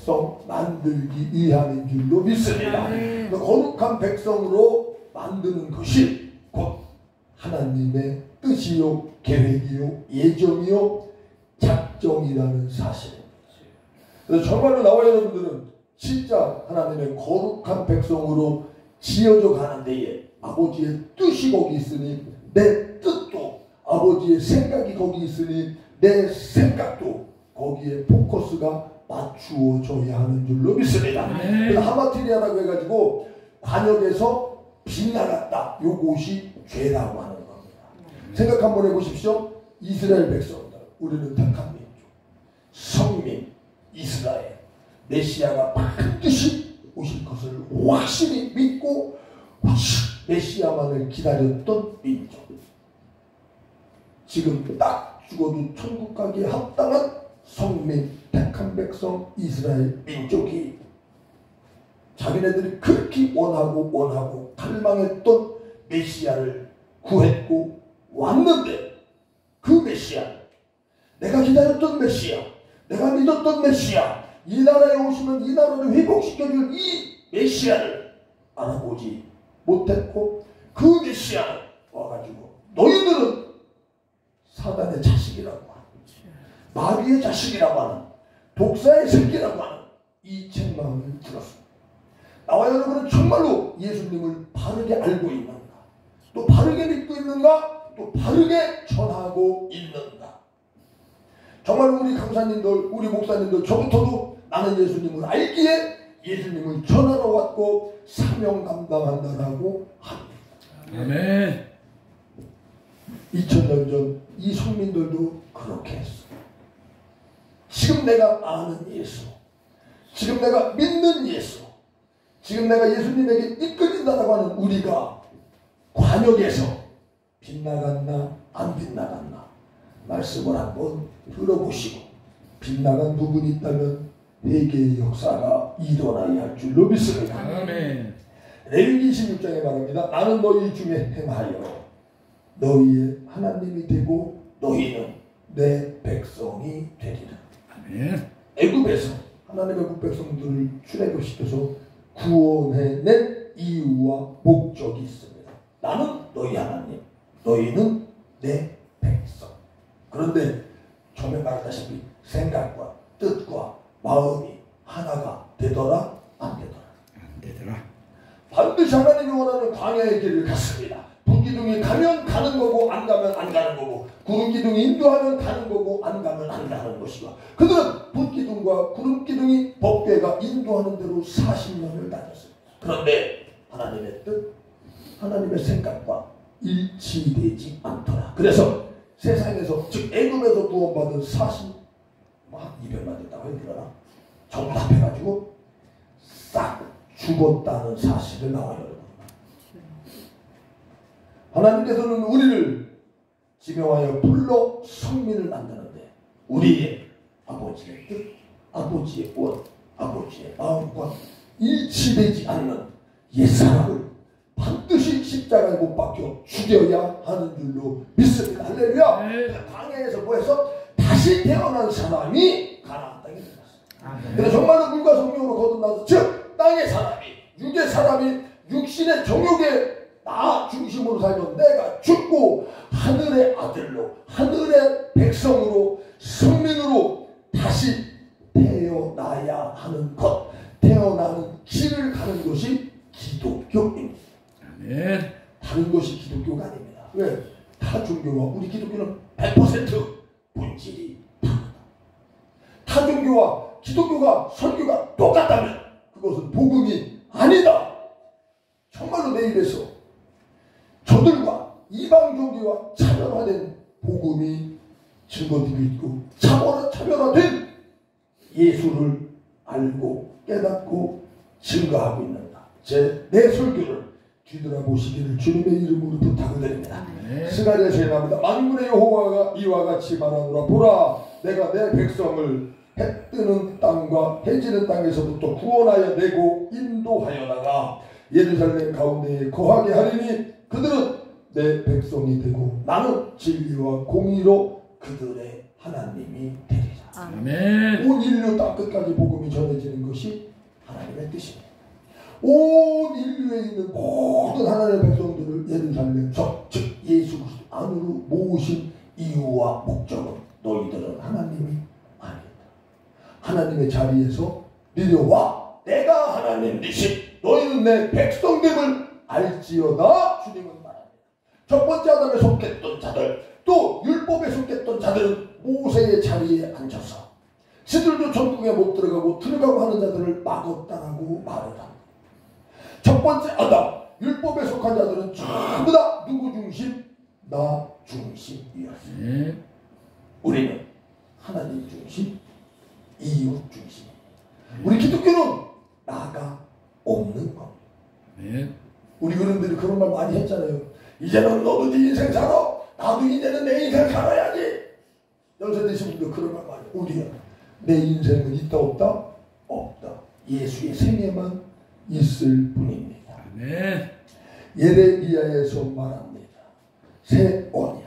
백성 만들기 위함인 줄로 믿습니다. 거룩한 백성으로 만드는 것이 곧 하나님의 뜻이요, 계획이요, 예정이요, 작정이라는 사실입니다. 그래서 정말로 나와 여러분들은 진짜 하나님의 거룩한 백성으로 지어져 가는 데에 아버지의 뜻이 거기 있으니 내 뜻도, 아버지의 생각이 거기 있으니 내 생각도 거기에 포커스가 맞추어져야 하는 줄로 믿습니다. 그래서 하마트리아라고 해가지고 관역에서 빗나갔다, 요것이 죄라고 하는 겁니다. 생각 한번 해보십시오. 이스라엘 백성들, 우리는 택한 민족, 성민 이스라엘, 메시아가 반드시 오실 것을 확실히 믿고 메시아만을 기다렸던 민족, 지금 딱 죽어도 천국 가기에 합당한 성민 택한 백성 이스라엘 민족이 자기네들이 그렇게 원하고 갈망했던 메시아를 구했고 왔는데, 그 메시아, 내가 기다렸던 메시아, 내가 믿었던 메시아, 이 나라에 오시면 이 나라를 회복시켜줄 이 메시아를 알아보지 못했고, 그 메시아는 와가지고 너희들은 사단의 자식이라고 하는, 마귀의 자식이라고 하는, 독사의 새끼라고 하는 이 책망을 들었습니다. 나와 여러분은 정말로 예수님을 바르게 알고 있는가, 또 바르게 믿고 있는가, 또 바르게 전하고 있는가. 정말로 우리 강사님들, 우리 목사님들, 저부터도 나는 예수님을 알기에 예수님을 전하러 왔고 사명 감당한다라고 합니다. 아멘. 2000년 전 이 성민들도 그렇게 했어. 지금 내가 아는 예수, 지금 내가 믿는 예수, 지금 내가 예수님에게 이끌린다라고 하는 우리가 관역에서 빗나갔나 안 빗나갔나 말씀을 한번 들어보시고, 빗나간 부분이 있다면 회개의 역사가 일어나야 할 줄로 믿습니다. 아멘. 레위기 26장에 말합니다. 나는 너희 중에 행하여 너희의 하나님이 되고 너희는 내 백성이 되리라. 아멘. 애굽에서 하나님의 백성들을 출애굽시켜서 구원해낸 이유와 목적이 있습니다. 나는 너희 하나님, 너희는 내 백성. 그런데 처음에 말했다시피 생각과 뜻과 마음이 하나가 되더라 안 되더라? 안 되더라. 반드시 하나님이 원하는 광야의 길을 갔습니다. 불기둥이 가면 가는 거고 안 가면 안 가는 거고, 구름기둥이 인도하면 가는 거고 안 가면 안 가는 것이고, 그들은 불기둥과 구름기둥이 법궤가 인도하는 대로 40년을 다녔습니다. 그런데 하나님의 뜻, 하나님의 생각과 일치되지 않더라. 그래서 세상에서, 즉 애굽에서 구원받은 200만 됐다고 해야 되나? 전부 다 해가지고 싹 죽었다는 사실을 나와요. 하나님께서는 우리를 지명하여 불러 성민을 만드는데, 우리의 아버지의 뜻, 아버지의 원, 아버지의 마음과 일치되지 않는 옛사람을 반드시 십자가에 못 박혀 죽여야 하는 줄로 믿습니다. 할렐루야. 광야에서 뭐해서 다시 태어난 사람이 가나안 땅에 들어갔습니다. 그래서 정말로 물과 성령으로 거듭나서, 즉 땅의 사람이, 육의 사람이 육신의 정욕에 나 중심으로 살던 내가 죽고 하늘의 아들로, 하늘의 백성으로, 성민으로 다시 태어나야 하는 것, 태어나는 길을 가는 것이 기독교입니다. 아멘. 다른 것이 기독교가 아닙니다. 왜? 타 종교와 우리 기독교는 100% 본질이 다르다. 타 종교와 기독교가 설교가 똑같다면 그것은 복음이 아니다. 정말로 내 입에서 저들과 이방 종교와 차별화된 복음이 증거되고 차별화된 예수를 알고 깨닫고 증거하고 있는가. 내 설교를 뒤돌아보시기를 주님의 이름으로 부탁을 드립니다. 스가랴서에 나옵니다. 만군의 여호와가 이와 같이 말하노라. 보라, 내가 내 백성을 해 뜨는 땅과 해 지는 땅에서부터 구원하여 내고 인도하여 나가 예루살렘 가운데에 거하게 하리니 그들은 내 백성이 되고 나는 진리와 공의로 그들의 하나님이 되리라. 아멘. 온 인류 땅 끝까지 복음이 전해지는 것이 하나님의 뜻입니다. 온 인류에 있는 모든 하나님의 백성들을 예루살렘성 즉 예수 그리스도 안으로 모으신 이유와 목적은 너희들은 하나님이 아니다. 하나님의 자리에서 내려와 내가 하나님이시 너희는 내 백성됨을 알지어다 주님은 말합니다. 첫 번째 아담에 속했던 자들 또 율법에 속했던 자들은 모세의 자리에 앉아서 그들도 천국에 못 들어가고 들어가고 하는 자들을 막았다라고 말을 합니다. 첫 번째 아담 율법에 속한 자들은 전부 다 누구 중심? 나 중심이었습니다. 우리는 하나님 중심, 이웃 중심. 우리 기독교는 나가 없는 겁니다. 우리 어른들이 그런 말 많이 했잖아요. 이제는 너도 네 인생 살아. 나도 이제는 내 인생 살아야지. 연세 드신 분들 그런 말 많이 해요. 우리야. 내 인생은 있다 없다? 없다. 예수의 생애만 있을 뿐입니다. 아멘. 예레미야에서 말합니다. 새 언약,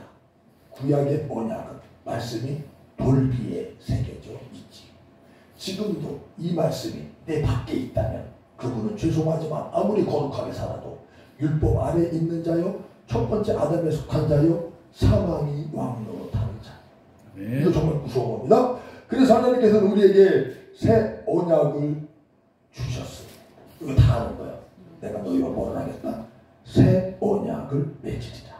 구약의 언약은 말씀이 돌 위에 새겨져 있지. 지금도 이 말씀이 내 밖에 있다면 그분은 죄송하지만 아무리 거룩하게 살아도 율법 아래 있는 자요, 첫 번째 아담에 속한 자요, 사망이 왕노로 타는 자. 이거 정말 무서운 겁니다. 그래서 하나님께서는 우리에게 새 언약을 주셨습니다. 이거 다 하는 거예요. 내가 너희와 뭐를 하겠다? 새 언약을 맺으리라.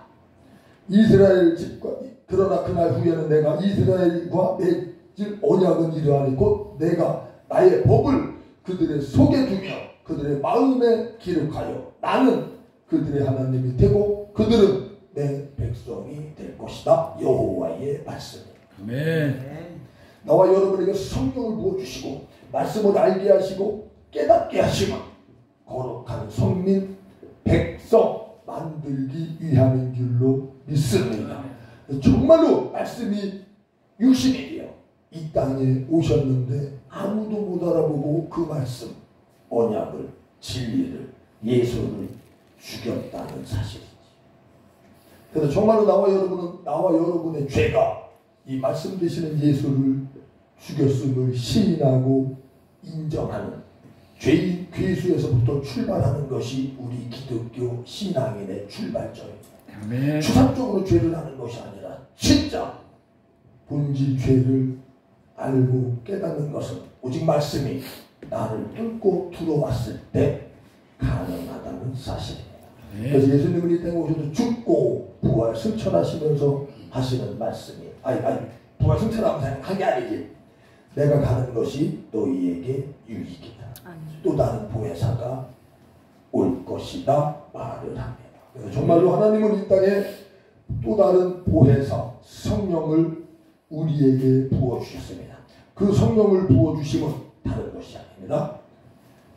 이스라엘 집과 그러나 그날 후에는 내가 이스라엘과 맺을 언약은 이러하니 곧 내가 나의 법을 그들의 속에 두며 그들의 마음에 기록하여 나는 그들의 하나님이 되고 그들은 내 백성이 될 것이다. 여호와의 말씀입니다. 아멘. 나와 여러분에게 성경을 부어주시고 말씀을 알게 하시고 깨닫게 하시면 거룩한 성민 백성 만들기 위함인 줄로 믿습니다. 정말로 말씀이 60일이요 이 땅에 오셨는데 아무도 못 알아보고 그 말씀 언약을 진리를 예수를 죽였다는 사실이지. 그래서 정말로 나와 여러분의 죄가 이 말씀 되시는 예수를 죽였음을 시인하고 인정하는 죄인 괴수에서부터 출발하는 것이 우리 기독교 신앙인의 출발점입니다. 아멘. 추상적으로 죄를 하는 것이 아니라 진짜 본질 죄를 알고 깨닫는 것은 오직 말씀이 나를 뚫고 들어왔을 때 가능하다는 사실입니다. 그래서 예수님은 이 땅에 오셔서 죽고 부활 승천하시면서 하시는 말씀이 부활 승천하면서 한 게 아니지. 내가 가는 것이 너희에게 유익이다. 또 다른 보혜사가 올 것이다 말을 합니다. 그래서 정말로 하나님은 이 땅에 또 다른 보혜사 성령을 우리에게 부어주셨습니다. 그 성령을 부어주심은 다른 것이 아닙니다.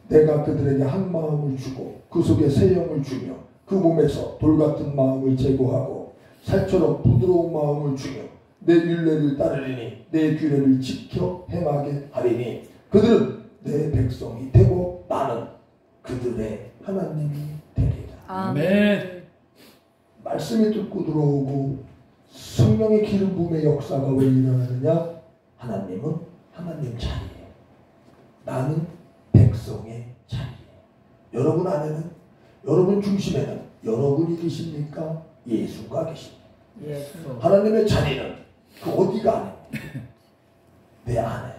내가 그들에게 한 마음을 주고 그 속에 새 영을 주며 그 몸에서 돌같은 마음을 제거하고 살처럼 부드러운 마음을 주며 내 율례를 따르리니 내 규례를 지켜 행하게 하리니 그들은 내 백성이 되고 나는 그들의 하나님이 되리라. 아멘. 말씀이 뚫고 들어오고 성령의 기름 부음의 역사가 왜 일어나느냐? 하나님은 하나님 자리예요. 나는 백성의 자리예요. 여러분 안에는 여러분 중심에는 여러분이 계십니까? 예수가 계십니까? 예수. 하나님의 자리는 그 어디가 아닙니까? 내 안에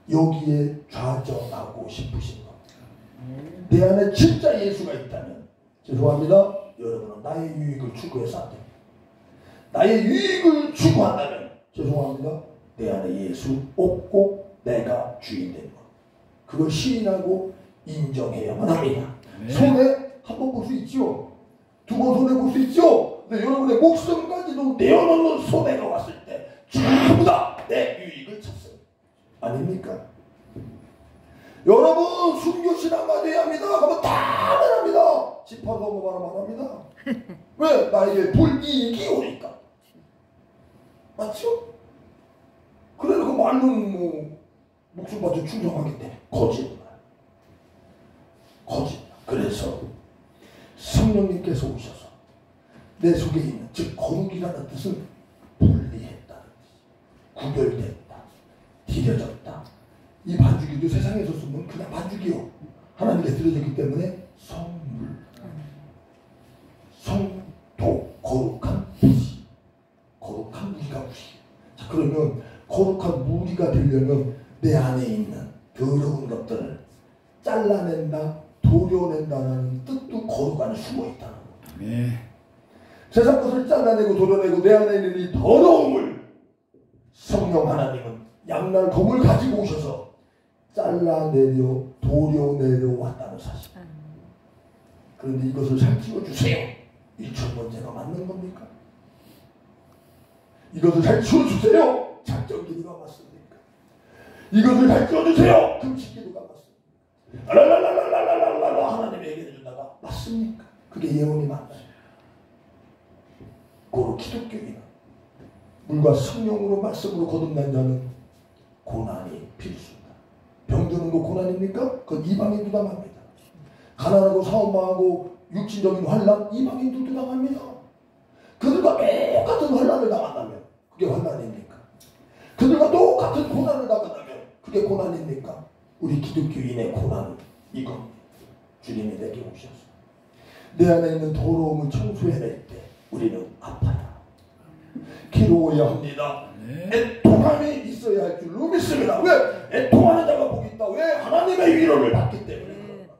여기에 좌정하고 싶으신 겁니다. 내 안에 진짜 예수가 있다면 죄송합니다. 여러분은 나의 유익을 추구해서 안 됩니다. 나의 유익을 추구한다면 죄송합니다. 내 안에 예수 없고 내가 주인 된 것. 그걸 시인하고 인정해야만 합니다. 네. 손에 한 번 볼 수 있죠. 두 번 손에 볼 수 있죠. 근데 여러분의 목숨까지도 내어놓는 손해가 왔을 때 전부 다 내 유익을 찾습니다. 아닙니까? 여러분 순교신앙가 돼야 합니다. 그러면 다 말합니다. 지파도 말합니다. 왜? 나에게 불이익이 오니까. 맞죠? 그래서 그 말로는 뭐 목숨 바쳐 충성하기 때문에 거짓말. 그래서 성령님께서 오셔서 내 속에 있는 즉 거룩이라는 뜻은 분리했다는 뜻. 구별된 드려졌다. 이 반죽이도 세상에서 쓰면 그냥 반죽이요. 하나님께 드려졌기 때문에 성물, 성도, 거룩한 무리, 거룩한 무리가 무리. 자, 그러면 거룩한 무리가 되려면 내 안에 있는 더러운 것들을 잘라낸다, 도려낸다는 뜻도 거룩 안에 숨어 있다는 거예요. 네. 세상 것을 잘라내고 도려내고 내 안에 있는 이 더러움을 성령 하나님은 양날 검을 가지고 오셔서 잘라내려 도려내려 왔다는 사실. 그런데 이것을 잘 지워주세요. 1,000번째가 맞는 겁니까? 이것을 잘 지워주세요. 작전 기도가 맞습니까? 이것을 잘 지워주세요. 금식 기도가 맞습니까? 랄랄랄랄랄랄랄라 하나님의 얘기를 해주다가 맞습니까? 그게 예언이 맞나요? 고로 기독교인은 물과 성령으로 말씀으로 거듭난 자는 고난이 필수다. 병드는 거 고난입니까? 그건 이방인도 당합니다. 가난하고 사업망하고 육신적인 환란 이방인들도 당합니다. 그들과 똑같은 환란을 당한다면 그게 환란입니까? 그들과 똑같은 고난을 당한다면 그게 고난입니까? 우리 기독교인의 고난은 이겁니다. 주님이 내게 오셔서 내 안에 있는 더러움을 청소해낼 때 우리는 아파요. 괴로워야 합니다. 애통함이 있어야 할 줄로 믿습니다. 왜? 애통하는 자가 복이 있다. 왜? 하나님의 위로를 받기 때문에 그런 겁니다.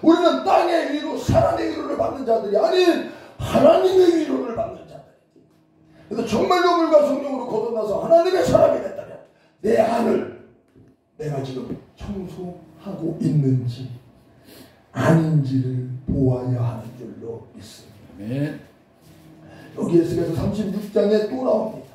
우리는 땅의 위로, 사람의 위로를 받는 자들이 아닌 하나님의 위로를 받는 자들. 그래서 정말로 물과 성령으로 거듭나서 하나님의 사람이 됐다면 내 안을 내가 지금 청소하고 있는지 아닌지를 보아야 하는 줄로 믿습니다. 네. 여기 에스겔서 36장에 또 나옵니다.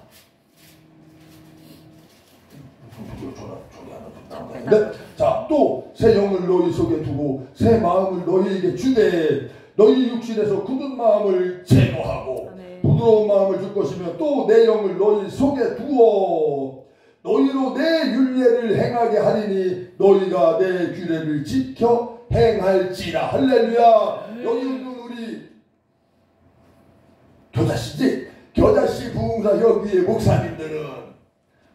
자, 또 새 영을 너희 속에 두고 새 마음을 너희에게 주되 너희 육신에서 굳은 마음을 제거하고 부드러운 마음을 줄 것이며 또 내 영을 너희 속에 두어 너희로 내 율례를 행하게 하리니 너희가 내 규례를 지켜 행할지라. 할렐루야. 여기 있는 우리 겨자씨지? 겨자씨 부흥사 여기의 목사님들은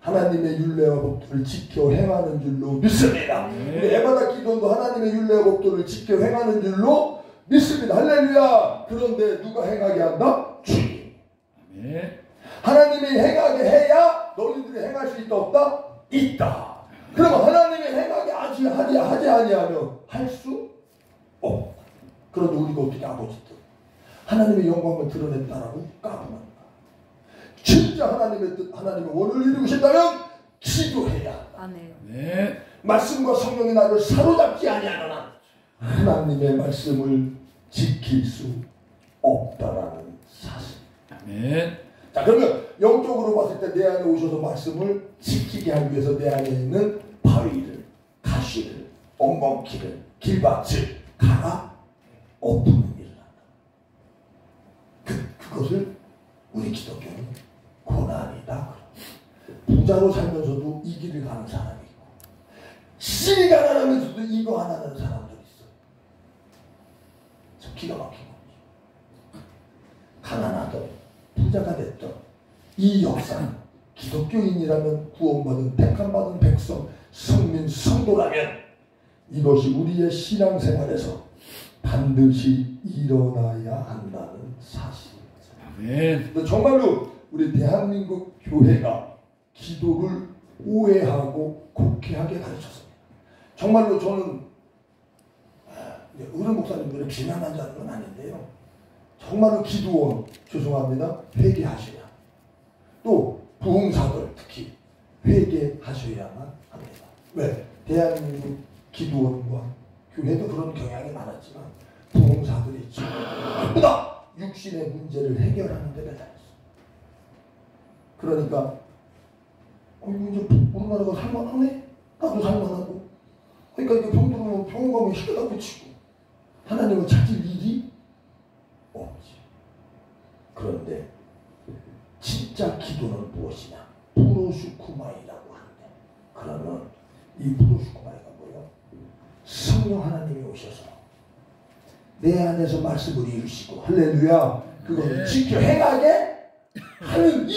하나님의 율례와 법도를 지켜 행하는 줄로 믿습니다. 우리 에바다 기도도 하나님의 율례와 법도를 지켜 행하는 줄로 믿습니다. 할렐루야. 그런데 누가 행하게 한다? 주님. 하나님이 행하게 해야 너희들이 행할 수 있다 없다? 있다. 그러면 하나님이 행하게 하지 아니하면 할 수 없다. 그런데 우리가 어떻게 아버지들 하나님의 영광을 드러냈다라고 까부는가? 진짜 하나님의 뜻, 하나님의 원을 이루신다면 기도해야 한다. 네. 말씀과 성령이 나를 사로잡지 아니하는 한 하나님의 말씀을 지킬 수 없다라는 사실. 네. 자, 그러면 영적으로 봤을 때 내 안에 오셔서 말씀을 지키게 하기 위해서 내 안에 있는 바위를, 가시를, 엉겅퀴를, 길밭을 갈아 엎는 일을 한다. 그것을 우리 기독교는 고난이다. 부자로 살면서도 이 길을 가는 사람이 있고 시리 가난하면서도 이거 안 하는 사람들이 있어요. 참 기가 막힌 거죠. 가난하던 부자가 됐던 이 역사는 기독교인이라면 구원받은 택함받은 백성 성민 성도라면 이것이 우리의 신앙생활에서 반드시 일어나야 한다는 사실입니다. 네. 정말로 우리 대한민국 교회가 기도를 오해하고 곡해하게 가르쳤습니다. 정말로 저는 어른 목사님들을 비난하지 않는 건 아닌데요. 정말로 기도원, 죄송합니다, 회개하셔야. 또 부흥사들 특히 회개하셔야만 합니다. 왜? 대한민국 기도원과 교회도 그런 경향이 많았지만 부흥사들이 전부 다 육신의 문제를 해결하는 데 매달렸어. 그러니까 이제 우리나라가 살만하네? 나도 살만하고. 그러니까 이게 병 들으면 병원 가면 시계다 붙이고 하나님을 찾을 일이 없지. 그런데 진짜 기도는 무엇이냐? 프로슈쿠마이라고 하는데, 그러면 이 프로슈쿠마이가 뭐예요? 성령 하나님이 오셔서 내 안에서 말씀을 이루시고 할렐루야 그것을 지켜 행하게 하는 이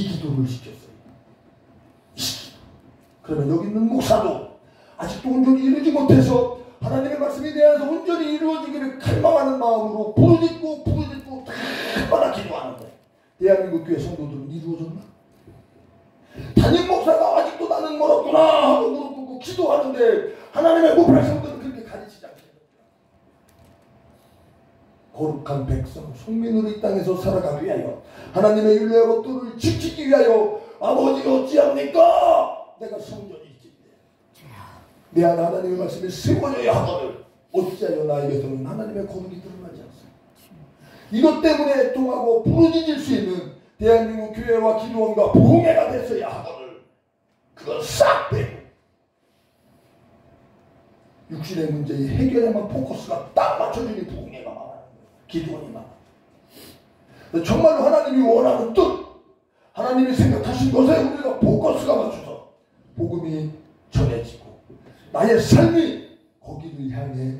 기도를 시켰어요. 그러면 여기 있는 목사도 아직도 온전히 이루지 못해서 하나님의 말씀에 대해서 온전히 이루어지기를 갈망하는 마음으로 부르짖고 얼마나 기도하는데 대한민국 교회 성도들은 이루어졌나? 담임 목사가 아직도 나는 멀었구나 하고 무릎 꿇고 기도하는데 하나님의 목표 성도는 그렇게 가르치지 않습니다. 거룩한 백성 성민으로 이 땅에서 살아가기 위하여 하나님의 율례와 법도를 지키기 위하여 아버지가 어찌합니까? 내가 성전이 있긴데 내 안에 하나님의 말씀이 세워져야 하거늘 어찌하여 나에게서는 하나님의 거룩이 드러나지 않습니까? 이것 때문에 애통하고 부르짖을 수 있는 대한민국 교회와 기도원과 부흥회가 됐어야 하거늘 그건 싹 빼고 육신의 문제의 해결에만 포커스가 딱 맞춰주니 부흥회가 많아요. 기도원이 많아요. 정말로 하나님이 원하는 뜻 하나님이 생각하신 것에 우리가 포커스가 맞춰서 복음이 전해지고 나의 삶이 거기를 향해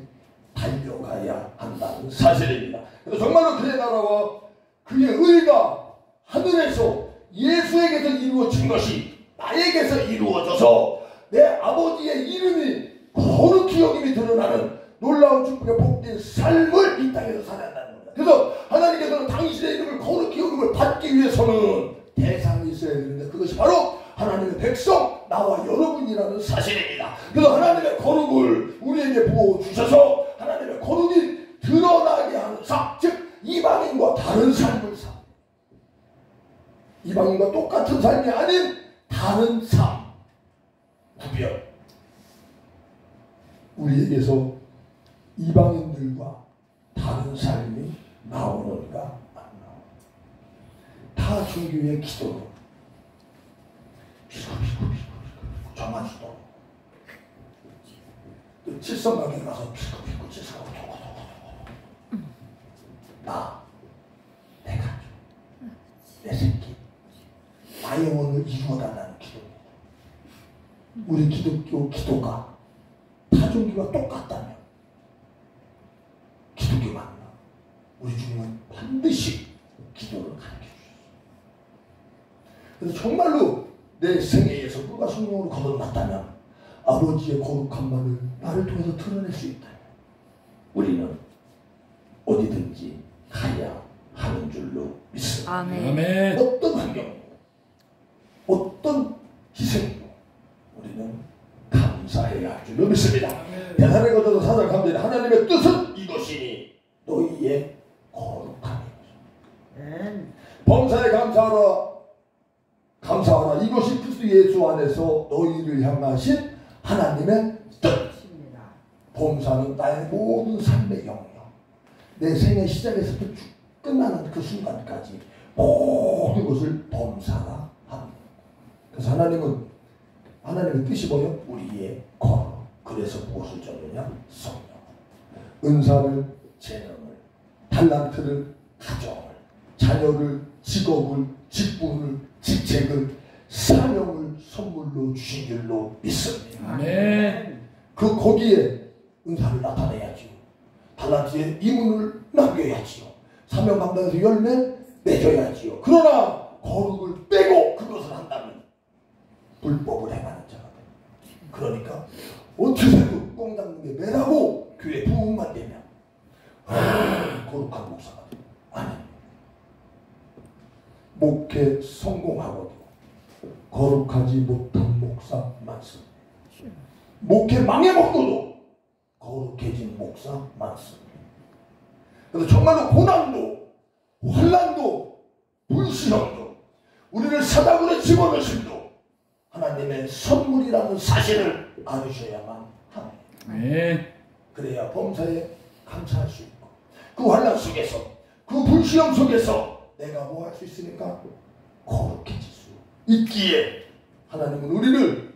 달려가야 한다는 사실입니다. 그래서 정말로 그의 나라와 그의 의가 하늘에서 예수에게서 이루어진 것이 나에게서 이루어져서 내 아버지의 이름이 거룩히 여김이 드러나는 놀라운 축복의 복된 삶을 이 땅에서 살아야 한다는 겁니다. 그래서 하나님께서는 당신의 이름을 거룩히 여김을 받기 위해서는 대상이 있어야 되는데 그것이 바로 하나님의 백성 나와 여러분이라는 사실입니다. 그래서 하나님의 거룩을 우리에게 부어주셔서 하나님의 거룩이 드러나게 하는 삶, 즉 이방인과 다른 삶을 사 이방인과 똑같은 삶이 아닌 다른 삶 구별 우리에게서 이방인들과 다른 삶이 나오는가 안 나오는가 타 종교의 기도로 저만 수도 칠성강에 가서 피고 칠성하고 나, 내 가족, 내 새끼 나의 영혼을 이루어달라는 기도입니다. 우리 기독교 기도가 타종교와 똑같다면 기독교 맞나? 우리 주님은 반드시 기도를 가르쳐 주셨어요. 그래서 정말로 내 생애에서 누가 성령으로 거듭났다면 아버지의 거룩함만을 나를 통해서 드러낼 수 있다면 우리는 어디든지 가야 하는 줄로 믿습니다. 아멘. 어떤 환경, 어떤 희생도 우리는 감사해야 할 줄로 믿습니다. 대산에 거쳐서 사절 감사는 하나님의 뜻은 이것이니 너희의 거룩함이다. 범사에 감사하라. 이것이 그리스도 예수 안에서 너희를 향하신 하나님의 뜻입니다. 범사는 나의 모든 삶의 영역, 내 생의 시작에서부터 끝나는 그 순간까지 모든 것을 범사라 합니다. 그래서 하나님의 뜻이 뭐예요? 우리의 거룩. 그래서 무엇을 줬느냐? 성령. 은사를, 재능을, 달란트를, 가정을, 자녀를, 직업을, 직분을, 직책을, 사명을 선물로 주신 줄로 믿습니다. 아멘. 거기에 은사를 나타내야지요. 달란트의 이문을 남겨야지요. 사명 감당해서 열매 맺어야지요. 그러나 거룩을 빼고 그것을 한다면 불법을 행하는 자가 됩니다. 그러니까 어떻게 해도 꽁 잡는 게 매라고 교회 부흥만 되면 거룩한 목사가 됩니다. 아니, 목회 성공하고도 거룩하지 못한 목사 많습니다. 목회 망해먹고도 거룩해진 목사 많습니다. 그래서 정말로 고난도 환난도 불시험도 우리를 사다구에 집어넣으심도 하나님의 선물이라는 사실을 알으셔야만 합니다. 네. 그래야 범사에 감사할 수 있고 그 환난 속에서 그 불시험 속에서 내가 뭐 할 수 있으니까 거룩해질 수 있기에 하나님은 우리를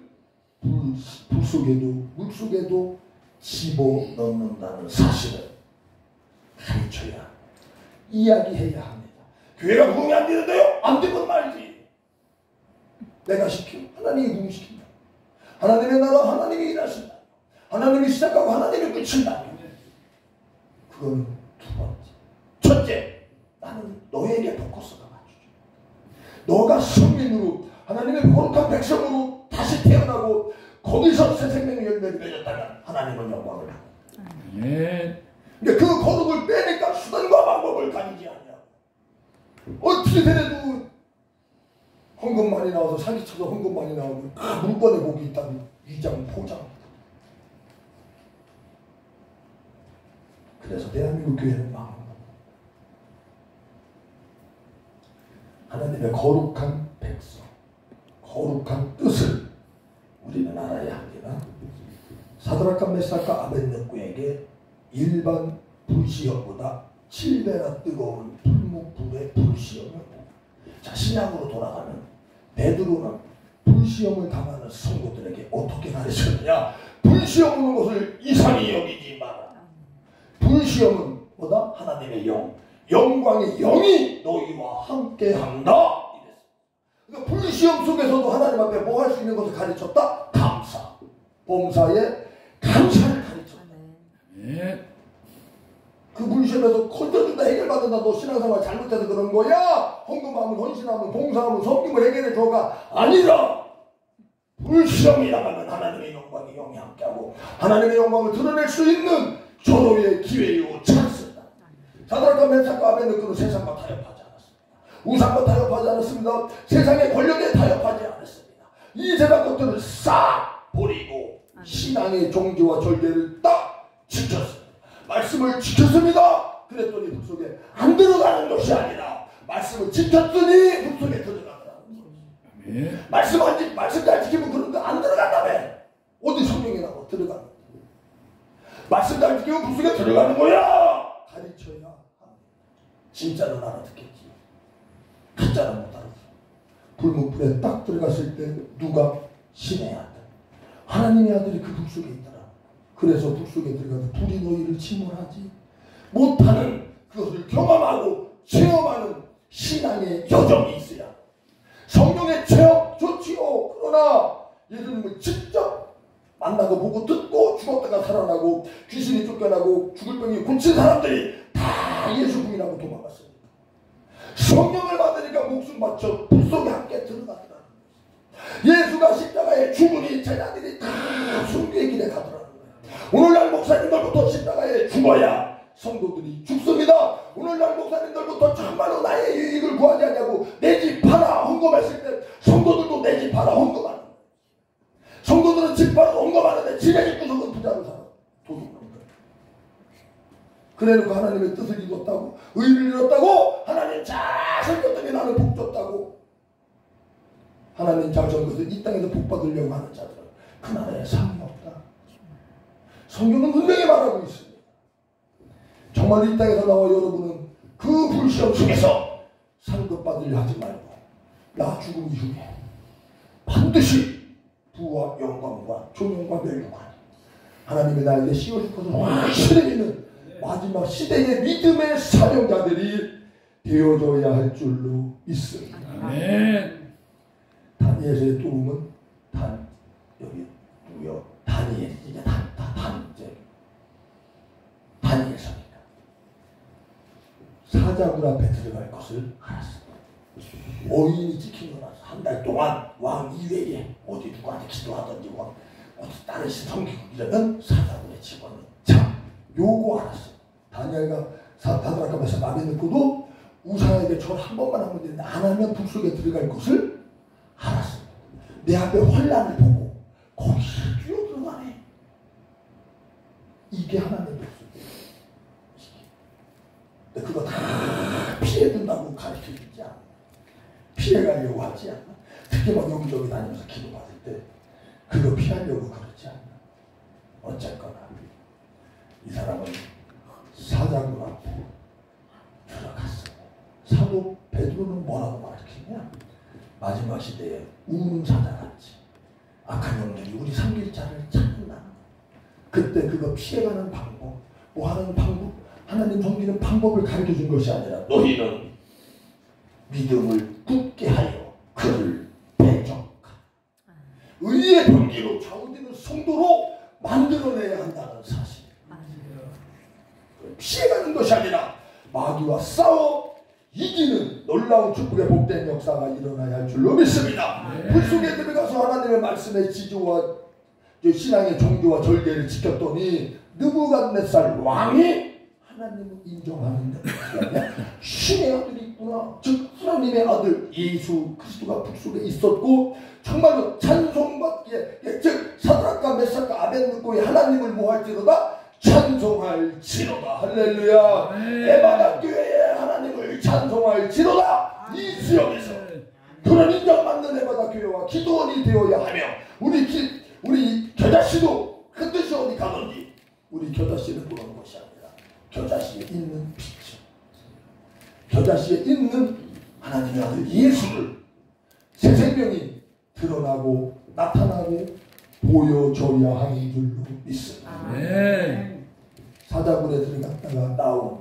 불 속에도 물 속에도 집어넣는다는 사실을 가르쳐야 이야기해야 합니다. 교회가 부흥이 안 되는데요? 안 되면 말지. 내가 시켜 하나님이 부흥시킨다. 하나님의 나라 하나님이 일하신다. 하나님이 시작하고 하나님이 끝인다. 그거는 두 번째. 첫째, 나는 너에게 포커스가 맞추죠. 너가 성민으로 하나님의 거룩한 백성으로 다시 태어나고 하고 거기서 새 생명의 열매를 맺었다면 하나님은 영광을 받는다. 아멘. 그러니까 그 거룩을 빼니까 수단과 방법을 가리지 않냐. 어떻게 되래도 헌금 많이 나와서 사기쳐서 헌금 많이 나오고 물건에 복이 있다는 위장 포장. 그래서 대한민국 교회는 망한 겁니다. 하나님의 거룩한 백성, 거룩한 뜻을 우리는 알아야 합니다. 사드락과 메삭과 아벳느고에게 일반 불시험보다 7배나 뜨거운 풀무불의 불시험을 보고, 자, 신약으로 돌아가면 베드로는 불시험을 당하는 성도들에게 어떻게 가르쳤느냐? 불시험 오는 것을 이상히 여기지 마라. 불시험은 뭐다? 하나님의 영, 영광의 영이 너희와 함께한다. 이랬어. 그러니까 불시험 속에서도 하나님 앞에 뭐 할 수 있는 것을 가르쳤다? 감사, 범사에 감사를 가르쳤다. 네. 그 불시험에서 건져준다, 해결받는다, 너 신앙생활 잘못해서 그런 거야, 헌금하면, 헌신하면, 봉사하면, 섬김을 해결해줘가 아니라 불시험이 나가면 하나님의 영광이 영이 함께하고 하나님의 영광을 드러낼 수 있는 전호의 기회요 찬스다. 사드락과 메삭과 아벳느고는 세상과 타협하지 않았습니다. 우상과 타협하지 않았습니다. 세상의 권력에 타협하지 않았습니다. 이 세상 것들을 싹 버리고 신앙의 종교와 절개를 딱 지켰습니다. 말씀을 지켰습니다. 그랬더니 북속에 안 들어가는 것이 아니라 말씀을 지켰더니 북속에 들어가더라는 거예요. 말씀 잘 지키면 그런 거 안 들어간다며. 어디 성경에 나와 들어가는 거야. 말씀 잘 지키면 북속에 들어가는 거야. 가르쳐야 합니다. 진짜는 알아듣겠지. 가짜는 못 알아듣어. 불문불에 딱 들어갔을 때 누가? 신의 아들, 하나님의 아들이 그 북속에 있더라. 그래서 북속에 들어가서 불이 너희를 침몰하지 못하는 그것을 경험하고 체험하는 신앙의 여정이 있어야. 성경의 체험 좋지요. 그러나 예수님을 직접 만나고 보고 듣고 죽었다가 살아나고 귀신이 쫓겨나고 죽을 병이 고친 사람들이 다 예수 부인하고 도망갔습니다. 성령을 받으니까 목숨 바쳐 불속에 함께 들어가더라는 거예요. 예수가 십자가에 죽으니 제자들이 다 순교의 길에 가더라는 거예요. 오늘날 목사님들부터 십자가에 죽어야 성도들이 죽습니다. 오늘날 목사님들부터 정말로 나의 이익을 구하지 않냐고 내 집 팔아 헌금했을 때 성도들도 내 집 팔아 헌금하는 거예요. 성도들은 집 팔아 헌금하는데 집에 집 구석은 부자로 살아 도둑놈들. 그래놓고 하나님의 뜻을 이뤘다고, 의를 이뤘다고, 하나님 잘 섬겼더니 나는 복 줬다고, 하나님 잘 섬겨서 이 땅에서 복 받으려고 하는 자들은 그 나라에 상이 없다. 성경은 분명히 말하고 있습니다. 정말 이 땅에서 나와 여러분은 그 불시험 속에서 상급 받으려 하지 말고 나 죽음 이후에 반드시 부와 영광과 존영과 멸류관 하나님의 나에게 씌워줄 것을 확실히 믿는 마지막 시대의 믿음의 사명자들이 되어져야 할 줄로 믿습니다. 아멘. 다니엘의 도움은 여기 누구요? 다니엘이지. 다니엘 성이다. 사자굴 앞에 들어갈 것을 알았습니다. 어인이 지키고 나서 한 달 동안 왕 이외에 어디 누구한테 기도하든지 왕 어디 다른 시 섬기고 이러면 사자굴에 집어넣는. 자, 요거 알았어요. 다니엘과 사드락과 메삭 아벳느고도 우상에게 절 한 번만 하면 되는데 안 하면 북속에 들어갈 것을 알았습니다. 내 앞에 환란을 보고 거기서 뛰어들어가네. 이게 하나님의 백성이에요. 근데 그거 다 피해준다고 가르쳐주지 않아. 피해가려고 하지 않아. 특히 막 여기저기 다니면서 기도받을 때 그거 피하려고 그러지 않아. 어쨌거나 이 사람은 사자굴 앞에 들어갔어요. 사도 베드로는 뭐라고 말했냐? 마지막 시대에 우는 사자같이 악한 영들이 우리 삼킬 자를 찾는다. 그때 그거 피해가는 방법, 뭐 하는 방법, 하나님 섬기는 방법을 가르쳐준 것이 아니라 너희는 믿음을 굳게 하여 그를 배정하 의의 병기로 좌우되는 성도로 만들어내야 한다는 사실. 피해가는 것이 아니라 마귀와 싸워 이기는 놀라운 축복의 복된 역사가 일어나야 할 줄로 믿습니다. 불 속에 들어가서 하나님의 말씀의 지조와 신앙의 종교와 절개를 지켰더니 느부갓네살 왕이 하나님을 인정하는 데가 신의 아들이 있구나. 즉 하나님의 아들 예수 그리스도가 불 속에 있었고 정말로 찬송받기에 즉 사드락과 메삭과 아벳느고의 하나님을 모할지로다 찬송할지로다. 할렐루야. 에바다 교회의 하나님을 찬송할지로다. 이 지역에서 그런 인정받는 에바다 교회와 기도원이 되어야 하며 우리 겨자씨도 그 뜻이 어디 가든지 우리 겨자씨를 부르는 것이 아니라 겨자씨에 있는 빛, 겨자씨에 있는 하나님의 아들 예수를 새 생명이 드러나고 나타나고 보여줘야 하는 줄로 믿습니다. 사자굴에 들어갔다가 나온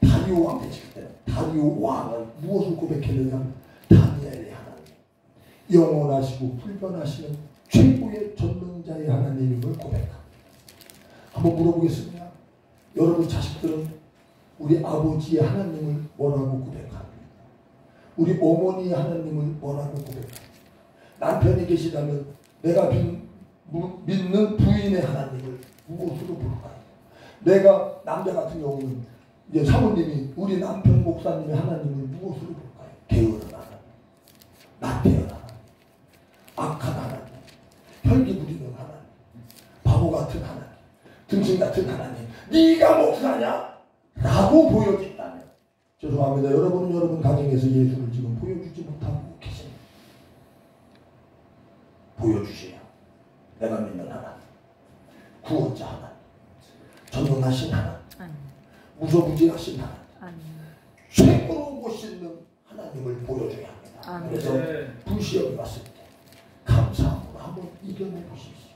다리오 왕 되실 때 다리오 왕은 무엇을 고백했느냐? 다니엘의 하나님, 영원하시고 불변하시는 최고의 전능자의 하나님임을 고백합니다. 한번 물어보겠습니다. 여러분 자식들은 우리 아버지의 하나님을 뭐라고 고백합니까? 우리 어머니의 하나님을 뭐라고 고백합니까? 남편이 계시다면 내가 믿는 부인의 하나님을 무엇으로 부를까요? 내가 남자 같은 경우는 이제 사모님이 우리 남편 목사님의 하나님을 무엇으로 부를까요? 게으른 하나님, 나태한 하나님, 악한 하나님, 혈기 부리는 하나님, 바보 같은 하나님, 등신 같은 하나님, 네가 목사냐? 라고 보여진다면 죄송합니다. 여러분은 여러분 가정에서 예수를 지금 보여주지 못하고 계십니다. 보여주세요. 내가 믿는 하나님, 구원자 하나님, 전능하신 하나님, 무소부지하신 하나님, 최고로 멋있는 하나님을 보여줘야 합니다. 그래서 불시험이 왔을 때 감사함으로 한번 이겨내 보십시오.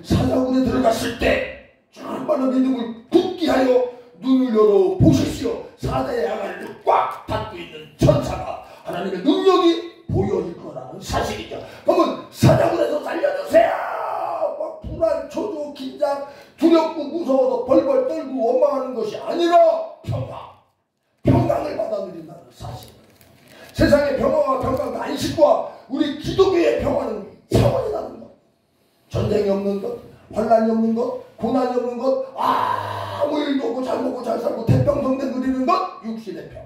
사자굴에 들어갔을 때 정말로 믿음을 굳게 하여 눈을 열어 보십시오. 사자의 아가리를 꽉 닫고 있는 천사가 하나님의 능력이 보여질 거라는 사실이죠. 그러면 사자굴에서 살려주세요. 막 불안, 초조, 긴장, 두렵고 무서워서 벌벌 떨고 원망하는 것이 아니라 평강을 받아 누린다는 사실. 세상의 평화와 평강과 안식과 우리 기독교의 평화는 차원이 다른 것. 전쟁이 없는 것, 환란이 없는 것, 고난이 없는 것, 아무 일도 없고 잘 먹고 잘 살고 태평성대 누리는 것, 육신의 평화.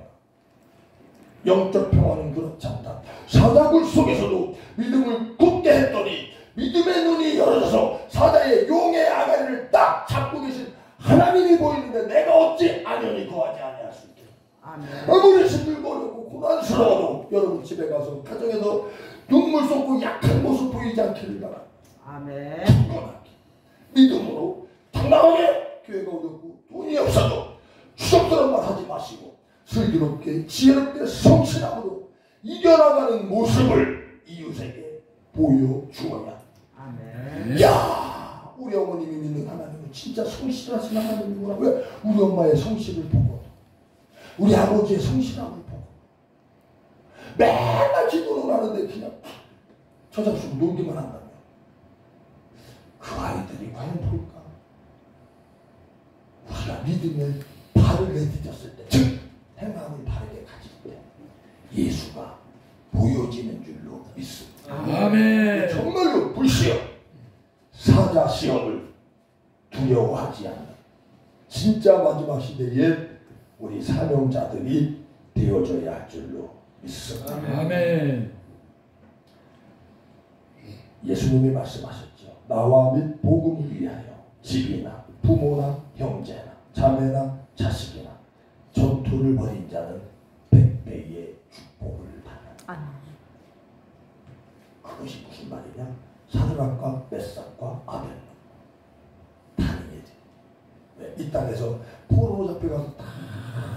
영적 평화는 그렇지 않다. 사자굴 속에서도 믿음을 굳게 했더니 믿음의 눈이 열어져서 사자의 용의 아가리를 딱 잡고 계신 하나님이 보이는데 내가 어찌 안연히 거하지 아니할 수 있겠냐. 아무리 힘들고 어렵고 고난스러워도 여러분 집에 가서 가정에서 눈물 쏟고 약한 모습 보이지 않기를 바랍니다. 아멘. 굳건하게 믿음으로 당당하게 교회가 어렵고 돈이 없어도 추석스러운 말 하지 마시고 슬기롭게 지혜롭게 성실함으로 이겨나가는 모습을 이웃에게 보여주어야. 아멘. 야, 우리 어머님이 믿는 하나님은 진짜 성실하신 하나님이구나. 왜? 우리 엄마의 성실을 보고 우리 아버지의 성실함을 보고 맨날 기도를 하는데 그냥 저잡수고 놀기만 한다면 그 아이들이 과연 볼까? 우리가 믿음의 발을 내딛었을 때, 즉 행함을 바르게 가질 때 예수가 보여지는 줄로 믿습니다. 아멘. 정말로 불시험, 사자 시험을 두려워하지 않는 진짜 마지막 시대에 우리 사명자들이 되어줘야 할 줄로 믿습니다. 아멘. 예수님이 말씀하셨죠. 나와 및 복음을 위하여 집이나 부모나 형제나 자매나 자식이나 전투를 벌인 자는 100배의 축복을 받는다. 그것이 무슨 말이냐? 사드락과 메삭과 아벳느고 다니엘. 이 땅에서 포로로 잡혀가서 다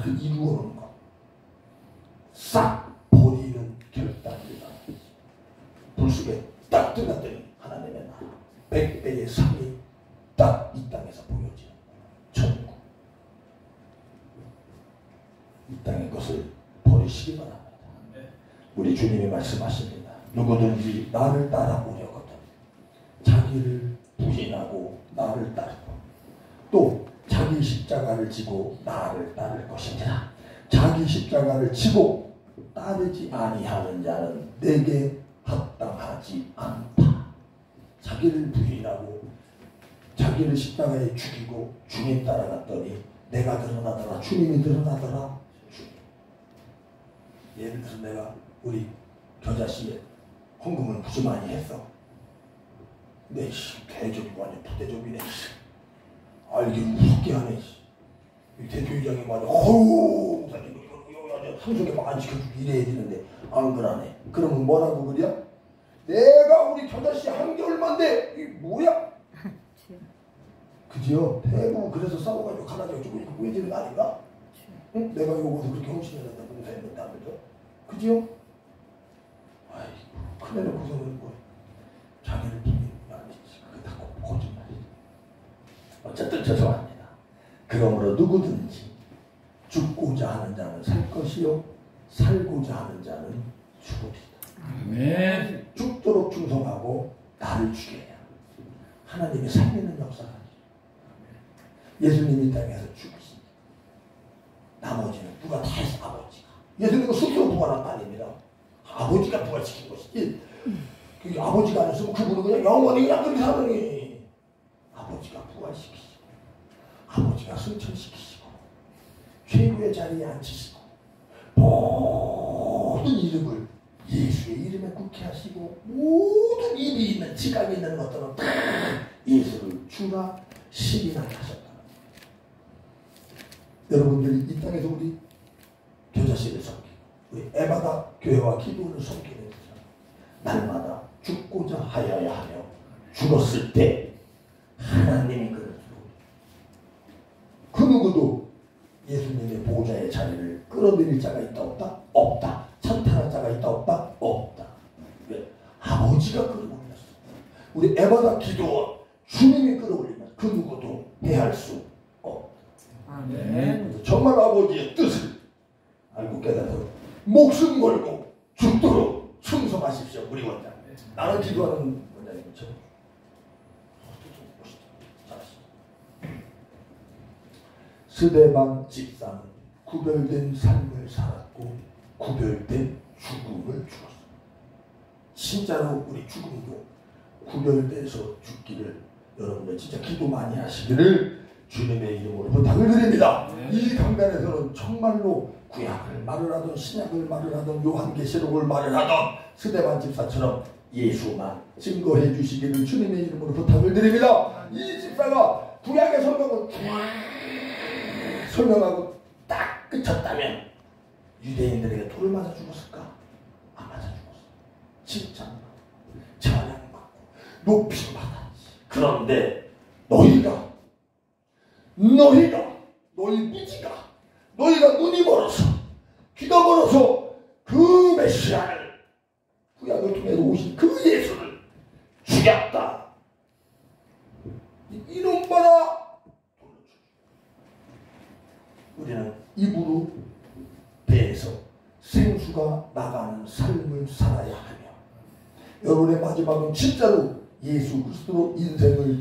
이루어놓은 것 싹 버리는 결단이다. 불 속에 딱 들어갔더니 하나님의 나라 100배의 삶이 딱 이 땅에서 보여지는 천국. 이 땅의 것을 버리시기 바랍니다. 우리 주님이 말씀하십니다. 누구든지 나를 따라오려거든 자기를 부인하고 나를 따르고 또 자기 십자가를 지고 나를 따를 것이니라. 자기 십자가를 지고 따르지 아니하는 자는 내게 합당하지 않다. 자기를 부인하고 자기를 십자가에 죽이고 주님 따라갔더니 내가 드러나더라, 주님이 드러나더라. 예를 들어서 내가 우리 겨자씨에 헌금을 무지 많이 했어. 근데 대접이 완전 부대접이네. 알기를 무섭게 하네. 대표이장이 말이야, 어우 목사님 이거 상속에 막 안 지켜주고 이래야 되는데 안 그러네. 그러면 뭐라고 그려? 내가 우리 겨자씨 한 개월만데 이게 뭐야? 그지요? 대부분 그래서 싸워가지고 하나씩 주고 이거 보여지는 거 아닌가? 응? 내가 요거도 그렇게 헌신했는데 봉사했는데 하면서 그지요? 아이고 큰애놓고서는 뭐 자기를 비밀 아니지. 그게 다 거짓말이지. 어쨌든 죄송합니다. 그러므로 누구든지 죽고자 하는 자는 살 것이요 살고자 하는 자는 죽으리다. 아멘. 죽도록 충성하고 나를 죽여야 하나님이 살리는 역사가 예수님이 땅에서 죽으시니 나머지는 누가 다 해서 아버지가. 예수님은 스스로 부활한 거 아닙니다. 아버지가 부활시킨 것이지. 그 아버지가 아니었으면 그분은 그냥 영원히 그냥 그렇게 사느니 아버지가 부활시키시고 아버지가 승천시키시고 최고의 자리에 앉히시고 모든 이름을 예수의 이름에 굳게 하시고 모든 입이 있는 지각이 있는 것들은 다 예수를 주라 시인하게 하셨다. 여러분들이 이 땅에서 우리 교자씨를 섬기고 우리 에바다 교회와 기도를 섬기는 날마다 죽고자 하여야 하며 죽었을 때 하나님이 그를 주고 그 누구도 예수님의 보좌의 자리를 끌어들일 자가 있다 없다? 없다. 찬탈할 자가 있다 없다? 없다. 왜? 아버지가 끌어올렸어. 우리 에바다 기도원 주님이 끌어올리면 그 누구도 해할 수 없다. 아멘. 정말 아버지의 뜻을 알고 깨달아서 목숨 걸고 죽도록 충성하십시오. 우리 원장. 나는 기도하는 원장님이죠. 스데반 집사는 구별된 삶을 살았고 구별된 죽음을 죽었어. 진짜로 우리 죽음도 구별돼서 죽기를 여러분들 진짜 기도 많이 하시기를 주님의 이름으로 부탁을 드립니다. 이 강단에서는 정말로 구약을 말을 하던 신약을 말을 하던 요한계시록을 말을 하던 스데반 집사처럼 예수만 증거해 주시기를 주님의 이름으로 부탁을 드립니다. 이 집사가 구약의 성경을 설명하고 딱 끝쳤다면 유대인들에게 돌을 맞아 죽었을까? 안 맞아 죽었어. 진짜 찬양받고 높임 받았지. 그런데 너희가 너희 무지가 너희가 눈이 멀어서 귀가 멀어서 그 메시아를 구약을 통해서 오신 그 예수를 죽였다. 이놈 봐라. 우리는 입으로 배에서 생수가 나가는 삶을 살아야 하며 여러분의 마지막은 진짜로 예수 그리스도로 인생을